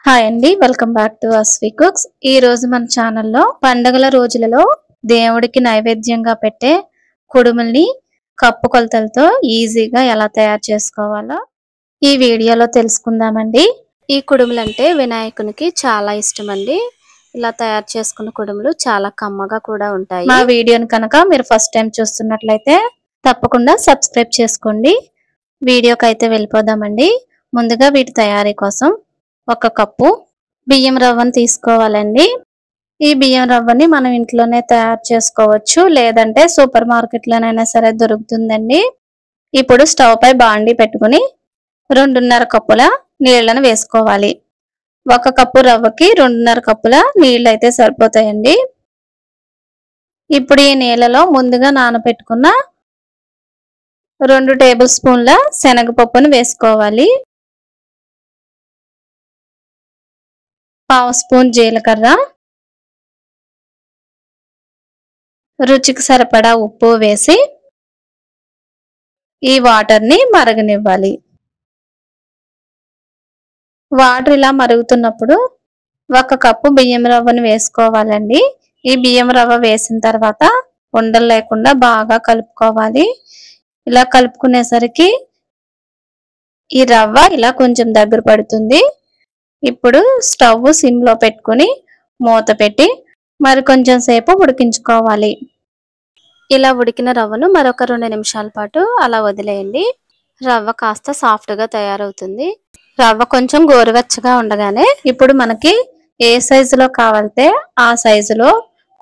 Hi అండి, welcome back to Asvi cooks. ఈ రోజు మన ఛానల్లో పండగల రోజులలో దేవుడికి నైవేద్యంగా పెట్టే కుడుముల్ని కప్పు కొలతలతో ఈజీగా ఎలా తయారు చేసుకోవాలో ఈ వీడియోలో తెలుసుకుందామండి. ఈ కుడుములు అంటే వినాయకునికి చాలా ఇష్టం అండి. ఇలా తయారు చేసుకున్న కుడుములు చాలా కమ్మగా కూడా ఉంటాయి. మా వీడియోని కనుక మీరు ఫస్ట్ టైం చూస్తున్నట్లయితే తప్పకుండా సబ్స్క్రైబ్ చేసుకోండి. వీడియోకి అయితే వెళ్ళిపోదామండి. ముందుగా వీటి తయారీ కోసం ఒక కప్పు బియ్యం రవ్వను తీసుకోవాలండి. ఈ బియ్యం రవ్వని మనం ఇంట్లోనే తయారు చేసుకోవచ్చు, లేదంటే సూపర్ మార్కెట్లోనైనా సరే దొరుకుతుందండి. ఇప్పుడు స్టవ్ పై బాండి పెట్టుకుని 2.5 కప్పుల నీళ్లను వేసుకోవాలి. 1 కప్పు రవ్వకి 2.5 కప్పుల నీళ్ళు అయితే సరిపోతాయండి. ఇప్పుడు ఈ నీళ్ళలో ముందుగా నానబెట్టుకున్న 2 టేబుల్ స్పూన్ల శనగపప్పును వేసుకోవాలి. 1/2 స్పూన్ జీలకర్ర, రుచికి సరిపడా ఉప్పు వేసి ఈ వాటర్ని మరగనివ్వాలి. వాటర్ ఇలా మరుగుతున్నప్పుడు 1 కప్పు బియ్యం రవ్వను వేసుకోవాలండి. ఈ బియ్యం రవ్వ వేసిన తర్వాత ఉండలు లేకుండా బాగా కలుపుకోవాలి. ఇలా కలుపుకునేసరికి ఈ రవ్వ ఇలా కొంచెం దగ్గర పడుతుంది. ఇప్పుడు స్టవ్ సిమ్ లో పెట్టుకుని మూత పెట్టి మరి కొంచెం సేపు ఉడికించుకోవాలి. ఇలా ఉడికిన రవ్వను మరొక 2 నిమిషాల పాటు అలా వదిలేయండి. రవ్వ కాస్త సాఫ్ట్ గా తయారవుతుంది. రవ్వ కొంచెం గోరువెచ్చగా ఉండగానే ఇప్పుడు మనకి ఏ సైజులో కావాలితే ఆ సైజులో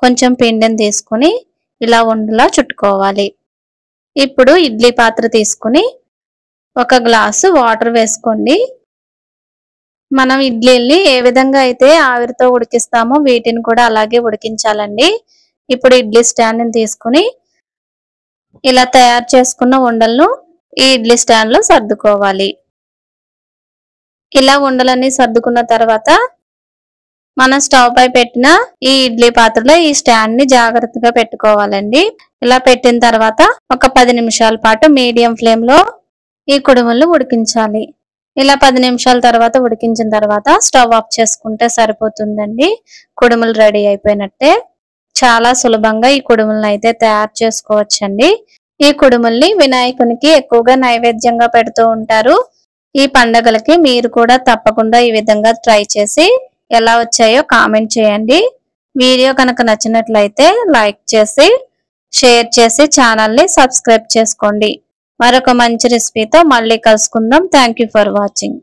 కొంచెం పిండిని తీసుకుని ఇలా ఉండలా చుట్టుకోవాలి. ఇప్పుడు ఇడ్లీ పాత్ర తీసుకుని 1 గ్లాసు వాటర్ వేసుకోండి. మనం ఇడ్లీల్ని ఏ విధంగా అయితే ఆవిరితో ఉడికిస్తామో వీటిని కూడా అలాగే ఉడికించాలండి. ఇప్పుడు ఇడ్లీ స్టాండ్ ని తీసుకుని ఇలా తయారు చేసుకున్న ఉండలను ఈ ఇడ్లీ స్టాండ్ లో సర్దుకోవాలి. ఇలా ఉండలన్నీ సర్దుకున్న తర్వాత మనం స్టవ్ పై పెట్టిన ఈ ఇడ్లీ పాత్రలో ఈ స్టాండ్ ని జాగ్రత్తగా పెట్టుకోవాలండి. ఇలా పెట్టిన తర్వాత ఒక 10 నిమిషాల పాటు మీడియం ఫ్లేమ్ లో ఈ కుడుములను ఉడికించాలి. ఇలా 10 నిమిషాల తర్వాత ఉడికించిన తర్వాత స్టవ్ ఆఫ్ చేసుకుంటే సరిపోతుందండి. కుడుములు రెడీ అయిపోయినట్టే. చాలా సులభంగా ఈ కుడుములను అయితే తయారు చేసుకోవచ్చండి. ఈ కుడుముల్ని వినాయకునికి ఎక్కువగా నైవేద్యంగా పెడుతూ ఉంటారు. ఈ పండగలకి మీరు కూడా తప్పకుండా ఈ విధంగా ట్రై చేసి ఎలా వచ్చాయో కామెంట్ చేయండి. వీడియో కనుక నచ్చినట్లయితే లైక్ చేసి షేర్ చేసి ఛానల్ ని సబ్స్క్రైబ్ చేసుకోండి. మరొక మంచి రెసిపీతో మళ్ళీ కలుసుకుందాం. Thank you for watching.